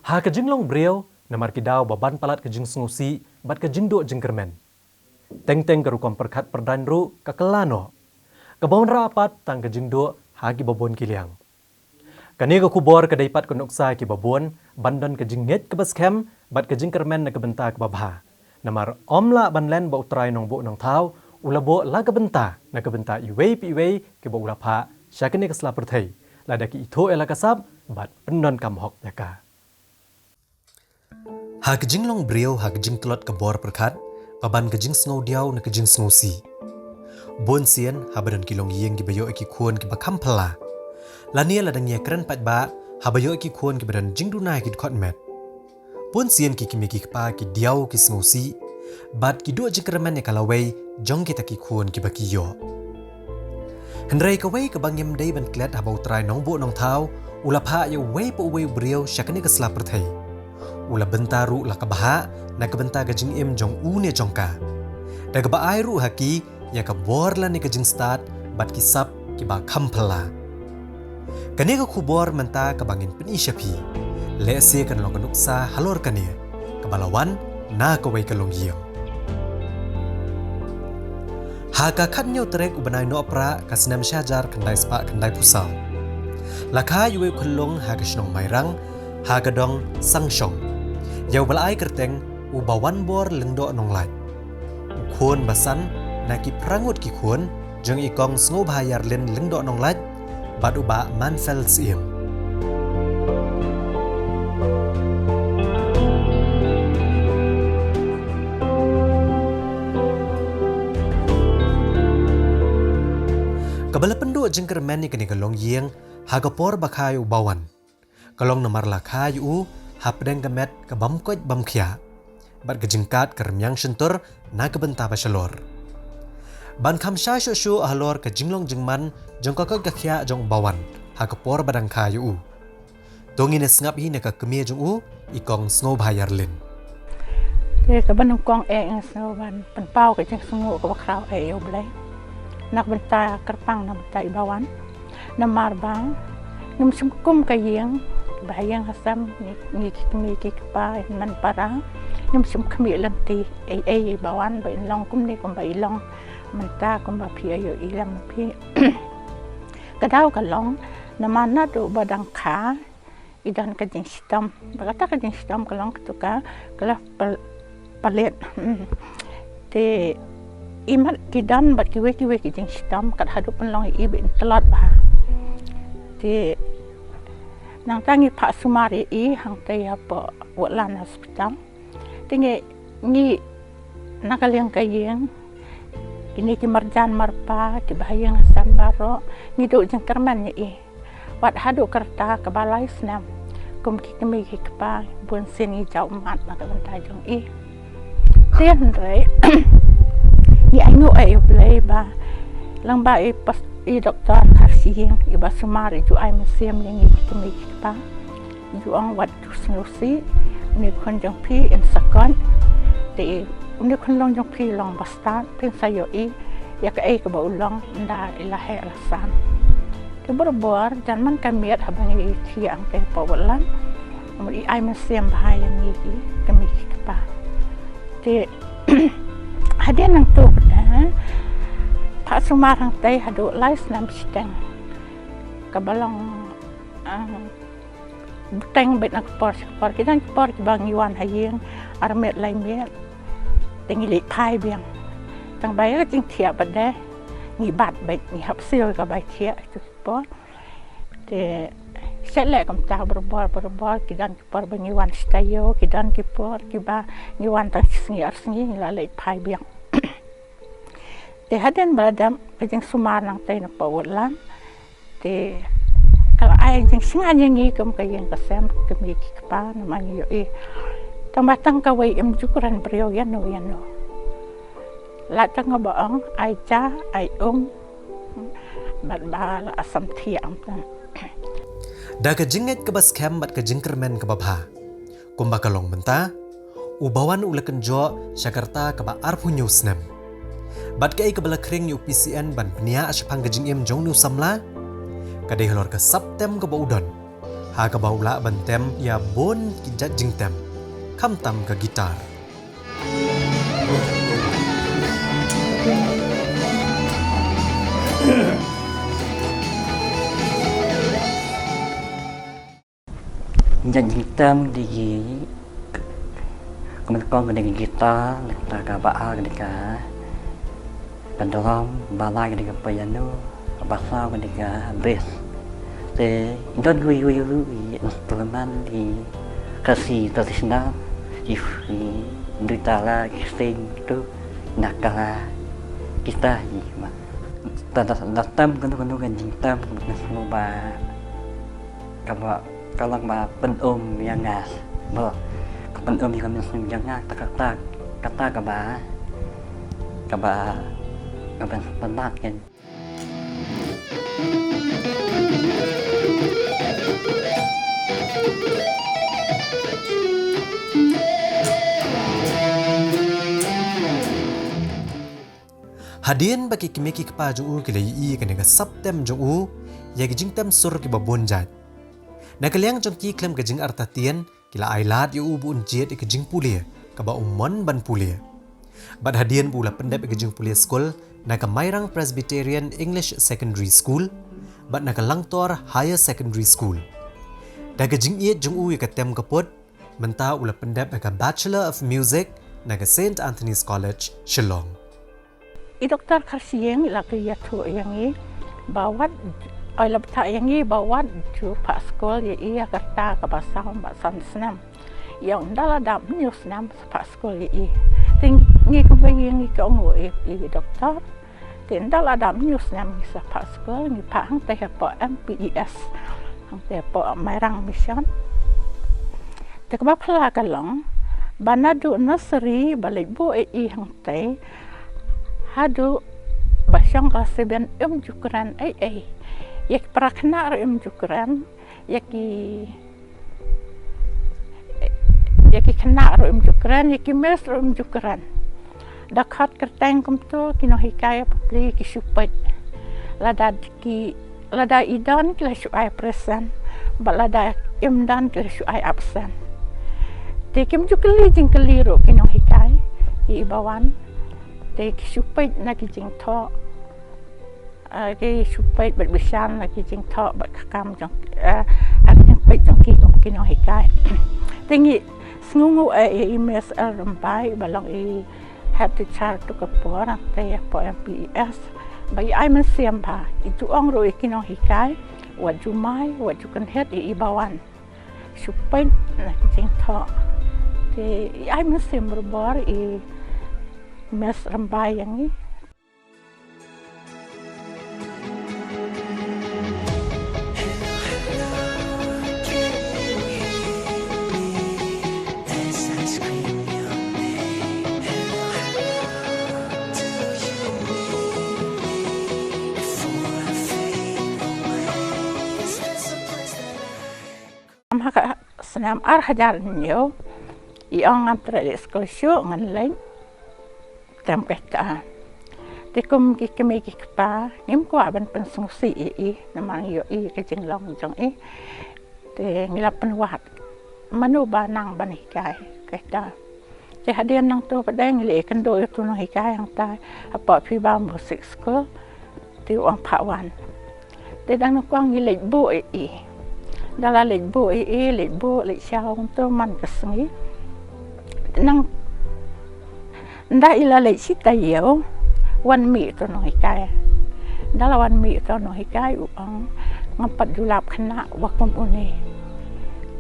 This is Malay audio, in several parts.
Ha kajing long breo namar kidaw baban palat kajing sengusi bat kajing do jengkermen. Teng-teng kerukom perkat perdan ru kakelano. Kabon rapat tang kajing do hagi babon kiliang. Kani ka kubor kadai pat kunuksa ki babon bandan kajing net ke baskem bat kajing kermen na kebenta ke babha. Namar omla banlen ba utrai nong bo nong tau ulabo la kebenta na kebenta iwei pi iwei ke ba ulapha syakani kasla perthai ladaki itho ela kasab bat pendon kamhok yaka. Ha kajing long breo ha kajing telot kebor perkat baban kajing sngau diau na kajing sngusi. Bon sien ha badan kilong yeng ki bayo ki kuon ki bakam pala. Lania ladang ye keren pat ba ha bayo ki kuon ki badan jing dunai ki kot met. Bon sien ki kimi ki pa ki diau ki sngusi bat ki do jingkermen ya kalawei jong kita ki kuon ki bakiyo. Hendrai ka wei ka bangyam dei ban klet ha bau trai nong bo nong tau ulapha ya wei po wei breo syakani ka slap perthai. Ula bentaru la kabaha na kabenta kajing im jong une jongka. Da ka ba ai ru haki ya ka borla ni kajing start bat kisap ki ba kampala. Kani ka kubor menta ka bangin peni syapi. Le se kan long kanuksa halor kani. Kabalawan na ka wei ka longyang. Ha ka khatnyo trek ubanai no pra ka senam syajar kandai spa kandai pusal. Lakha yuwe khulung ha ka shnong mairang ha ka dong sangshong. Yau balai kerteng ubawan bor lengdo nonglai. Kuon basan na ki prangut ki kuon jeng ikong sngo bahayar len lengdo nonglai bat uba manfel siem. Kabala pendo jengkermen ni kani kalong yeng hagapor bakai ubawan. Kalong namar lakai u hapdeng kemet ke bamkot bamkia. Bat kejengkat keremyang sentur na kebenta basalor. Ban kamsha shoshu ahalor ke jinglong jengman jengkakak gakia jong bawan hagapor badang kayu u. Tongin esngap hi neka kemie jong u ikong sngo bahayar lin. Te kaban kong eng sngo ban penpau ke jeng sngo ke bakrau yo blai. Nak benta kerpang na benta ibawan. Namar bang num sumkum kayeng bahayang hasam ni ki pa man para nim sum khmi lanti ai bawan ba long kum ni kum ba long menta kum ba phi ayo ilam phi kadau ka long namana do badang kha idan ka jing sistem bagata ka jing sistem ka long tuka kala palet te imat kidan bat ki we ki jing sistem kat hadu pen long i bin telat ba te nang tangi pak sumari i hang te apa Woodland Hospital tinge ni nakaliang kayeng ini ki marjan marpa ki bahayang sambaro ni do jeng kerman i wat hadu kerta ke balai snam kum ki kemi ki pa bun sini jau mat ba ka bentai jong i tien re ni angu ai play ba lang ba i pas i doktor kasih iba sumari ju ai museum yang kami pa ju ang wat snusi ni kon jong pi in sakon te ni kon long jong pi long bastan ten sayo i ya ka ai ka ba ulong nda ilahe alasan te berbor jan man kamiat habang i tiang te pawalan i ai museum bahaya ni kami pa te hadiah nang tu Pak Sumar hang teh hadu lais nam siteng kabalong buteng bet nak por kita por bang Iwan hayeng armet lai met tengi pai biang tang bai ka jing thia bade ni bat bet ni hap sil ka bai thia tu por te sele kam ta berbor kidan por bang Iwan stayo kidan ki por ki ba Iwan tang singi arsingi la lai pai biang te haden badam kajing sumar nang tay na pawalan te kalau ay jing singa ngi kam kayeng kasem kami kikpa naman yo e tamatang kaway jukuran brio yan no latang nga baang ay cha ay bat asam tiang Da kajinget ke baskem bat kajing kermen ke babha kumba kalong menta ubawan ulakan jo Jakarta ke ba arpu nyusnem bat kai kabala kring yu PCN ban pnia asyapang gajing im jong nu samla kadai halor ke Septem ke baudon Hagabau la bantem ya bon kijat jingtem. Kamtam ke gitar. Janji tam di kementerian dengan gitar, kita baal ketika pendorong balai ketika piano, basa ketika bass. Te don gue instrumen di kasih tradisional, di ditala sing itu nakala kita ni mah. Datang kanu janji tam kemudian semua kalau penum yang ngas, penum yang ngas kata kaba penat kan. Hadian bagi kimeki kepa jung u kilai i kenega Septem jung u ya jingtem sur ki babonjat. Na kaliang jong ki klem kejing artatian kila ailat yu bu unjet ke jing pulia ka ba umon ban pulia. Bad hadian pula pendep ke jing pulia school na ka Mairang Presbyterian English Secondary School bad na ka Langtor Higher Secondary School. Da ke jing iet jong u ka tem kapot menta ula pendep ka Bachelor of Music na ka St Anthony's College Shillong. I doktor Karsiyeng lagi ya tu yang ini bawat ai labta yang ini bawat tu pak sekolah ya iya kata ke bahasa senam yang dalam news senam pak sekolah ya iya tinggi kebayang ke orang i doktor dan dalam news senam ni pak sekolah ni pak hang teh pak MPES hang teh pak Mairang Mission tak apa kalong banadu nursery balik bu i hang teh hadu basyang kaseben jukran yak praknar jukran yaki knar jukran yaki mes jukran dakhat kerteng kumto kino hikaya putri ki supat lada idan kila shuai present balada imdan kila shuai absent tekim jukli jingkeliru kino hikaya ibawan te supait na kijing tho ke supait berbisan na kijing tho berkam jong jing pait jong ki kino hikai tingi sngungu imes rambai balong I have to char to kapor te po MPES bai ai men siam ba itu ong ro kino hikai wa jumai wa jukan het ibawan supait na kijing tho te ai men siam berbor mes rambai yang ni maka senam hajar nyo iong antre sekolah syuk ngan lain tempeta tikum ki kemi ki pa ngim ko ban pensung si I namang yo I ke jinglong jong te ngilapan wat manu banang ban hikai keta te hadian nang to padang le kan do tu no hikai hang ta apa phi ba music school ti wang phawan te dang no kwang ngi le bu dala le bu le bu le chao to man kasngi nang nda ila le sita yo wan mi to no hikai dala wan mi to no hikai ang ngapat julap khana wakum uni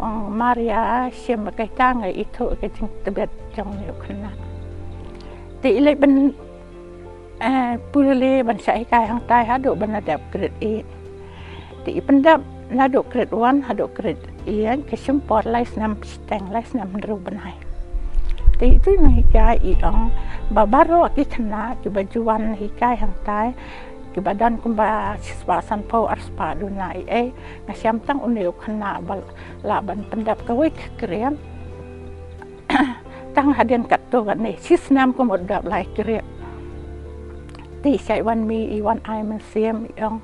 ang Maria siam kai tang itu ke jing tebet jong yo khana ti le ban pulele ban sai kai hang tai hadu ban adap grade 8 ti pendap nado grade 1 hadu grade 8 ke sempor lais nam steng lais nam ru banai ti itu no hikai iong babaro ki khana ki bajuan hikai hang tai ki badan kumba siswasan po arspa dunai ngasiam tang uneu khana bal la ban pendap ka wik krian tang hadian kat to ne sisnam ko modap lai krian ti sai wan mi I wan ai men siam iong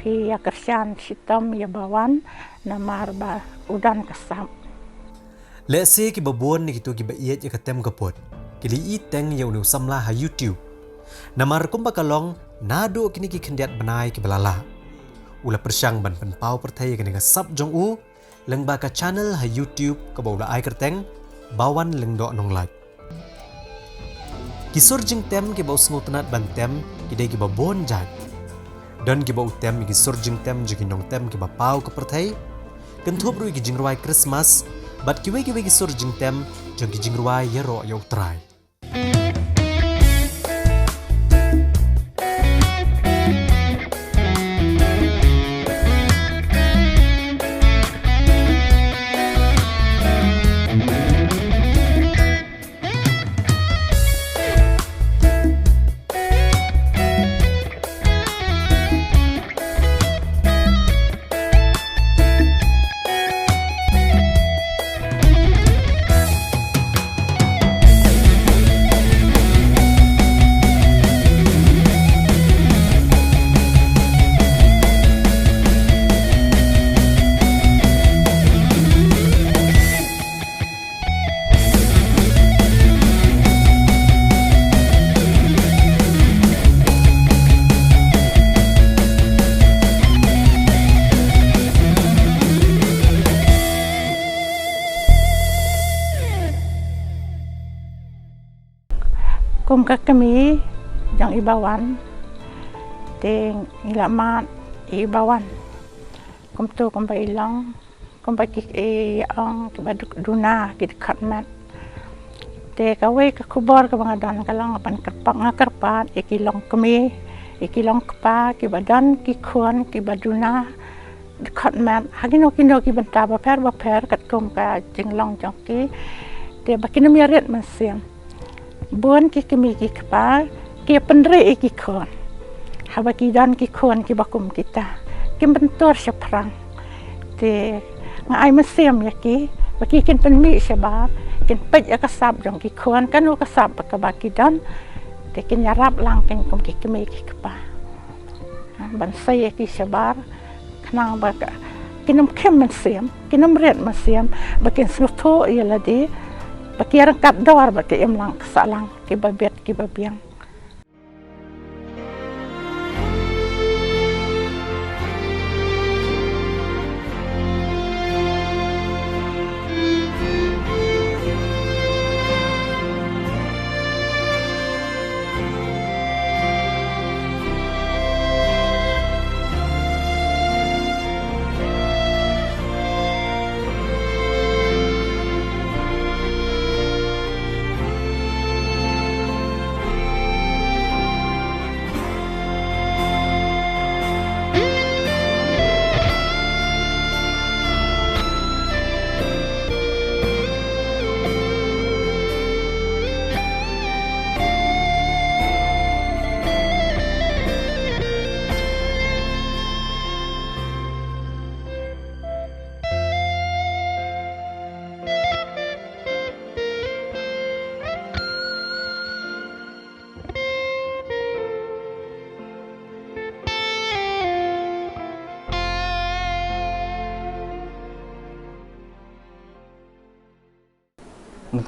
pi kerjaan sitam ya bawan namar ba udan kasam. Lese ki babon ni gitu ki ba iet ya katem kapot. Kili iteng ya unu samla ha YouTube. Namar kum bakalong nado kini ki kendiat benai ki balala. Ula persyang ban penpau pertai kini ngasap jong u leng baka channel ha YouTube ka baula ai kerteng bawan leng do nong like. Kisur jing tem ki bau sngo tenat ban tem ki dai ki babon jat. Dan ki bau tem ki sur jing tem jing nong tem ki ba pau ka pertai. Kentup rui ki jing ruai Christmas bat ki we ki sur jing tem jong ki jing ruai yero ya utrai. Kum kami yang ibawan ting ilamat ibawan kum tu kum ba ilang kum ba ki ang ba duna ki dekat mat te kawe ka kubor ka bangadan kalang pan kerpak ngakerpat ikilong kami ikilong kpa ki badan ki khon ki baduna dekat mat hagino kindo ki benta ba per kat kum ka jinglong jongki te bakin mi ret masiem buan ki kami ki kpa ki penre ki khon haba ki dan ki khon ki bakum kita ki bentor seprang te ngai masem ya ki baki kin penmi sebab kin pej ya kasab jong ki khon kan u kasab ka baki dan te kin yarap lang kin kum ki kami ki kpa ban sai ki sebar knang ba kinum kem masem kinum ret masem bakin suto ya ladi baki rangkat dor baki emlang kesalang ki babet ki babiang.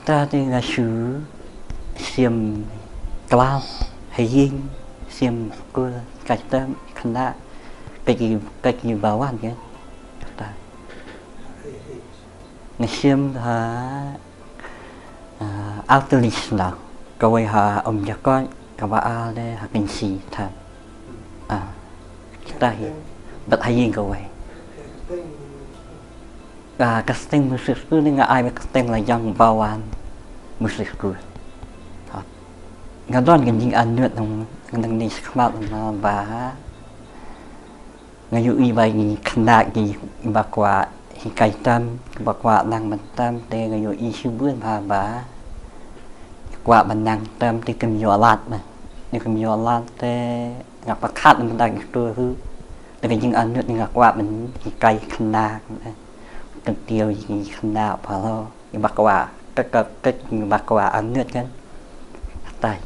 Ta thì là sự xiêm class hay riêng xiêm cô cách ta khăn đã cách gì bảo anh cái ta ngày xiêm là autolis là câu ấy hà ông già con các bạn đây hà kinh sĩ thật kita hiện bật hay riêng câu ấy casting musik itu nggak ada casting yang bawaan musik itu, nggak don kencing anut nang di sekolah nang bah, ngayu ibai ni kena ni bakwa hikaitan bakwa nang bentam te ngayu isu buen bah kwa benang tam te kemyolat mah, ni kemyolat te ngak pakat benang itu tu, te kencing anut nggak kwa ben hikai kena từng tiêu gì không nào phải lo những bạc quả cái bạc quả ăn nước cái tay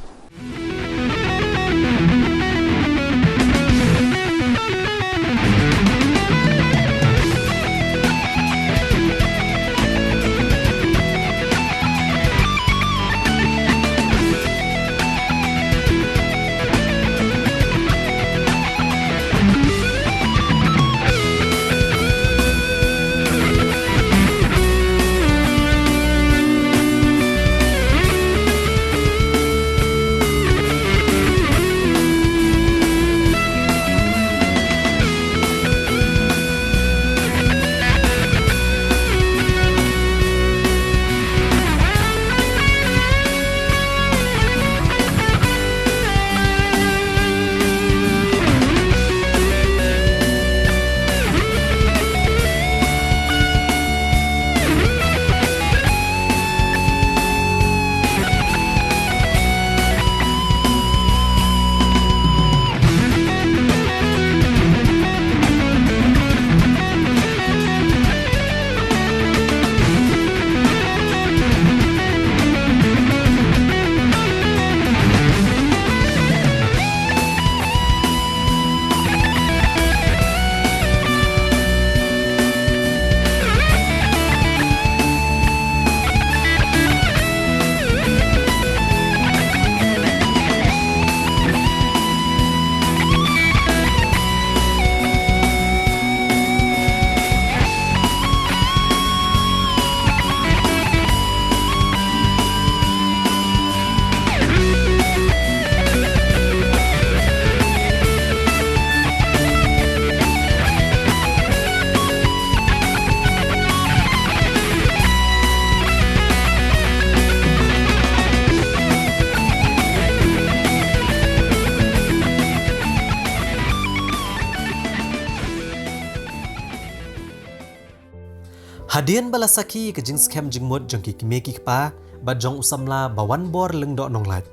Hadian balasaki ke jing skem jing mut jong ki kimeki pa ba jong usamla bawan bor leng do nong lat.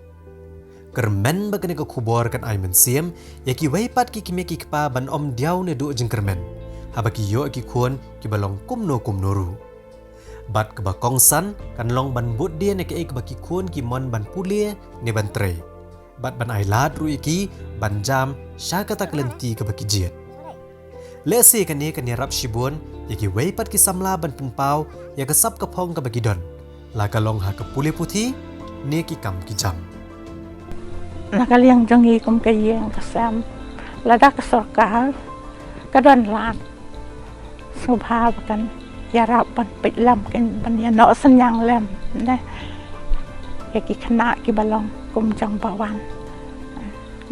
Kermen bagane ko kubor kan ai men siem yaki weipat ki kimeki pa ban om diau ne du jing kermen. Habaki yo ki kuon ki balong kumno ru. Bat ke bakong san kan long ban but dia ne ke baki kuon ki mon ban pulie ne ban tre. Bat ban ai lad ru iki ban jam syakata kelenti ke baki jiet. Lesi kan ni rap shibun yaki weipat ki samla ban penpau ya kesap kepong ke baki don. La kalong ha ke puli putih ne ki kam ki jam. Nakaliang jongi kum kayeng kasam ladak sorkal kadon lat subha kan yarap ban pitlam kan ban ya no senyang lem ne ya ki khana ki balong kum jang bawan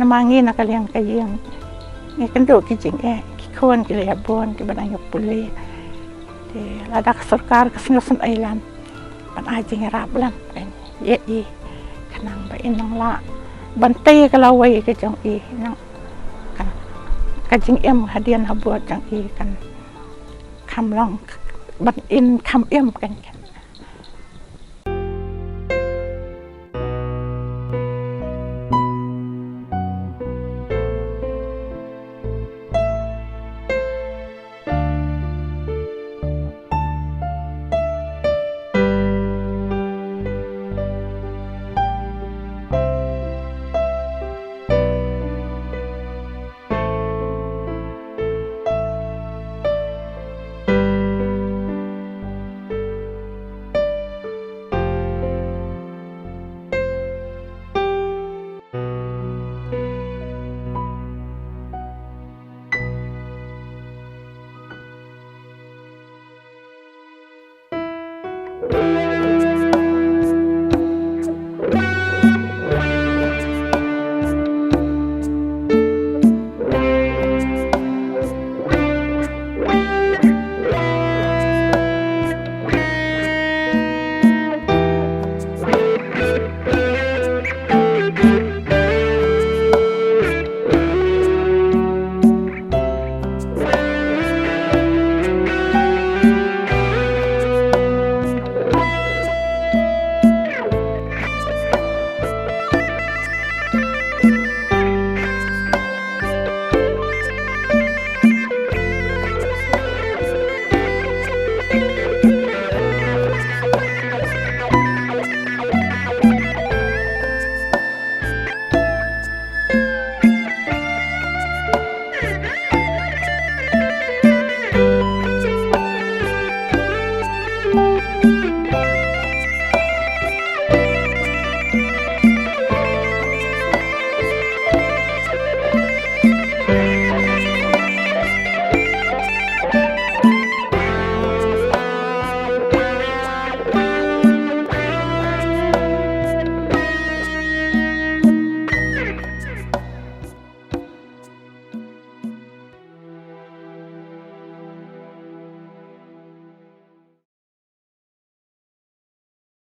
namangi nakaliang kayeng ni kan do ki jing ki khon ki le bon ki ban ayok puli de ladak sorkal kasngosan ailan ban ajing rap lam kan ye kanang ba inang la bantai kalau wei ke jang i nang kan kajing em hadian habuat jang i kan kam long ban in kam em kan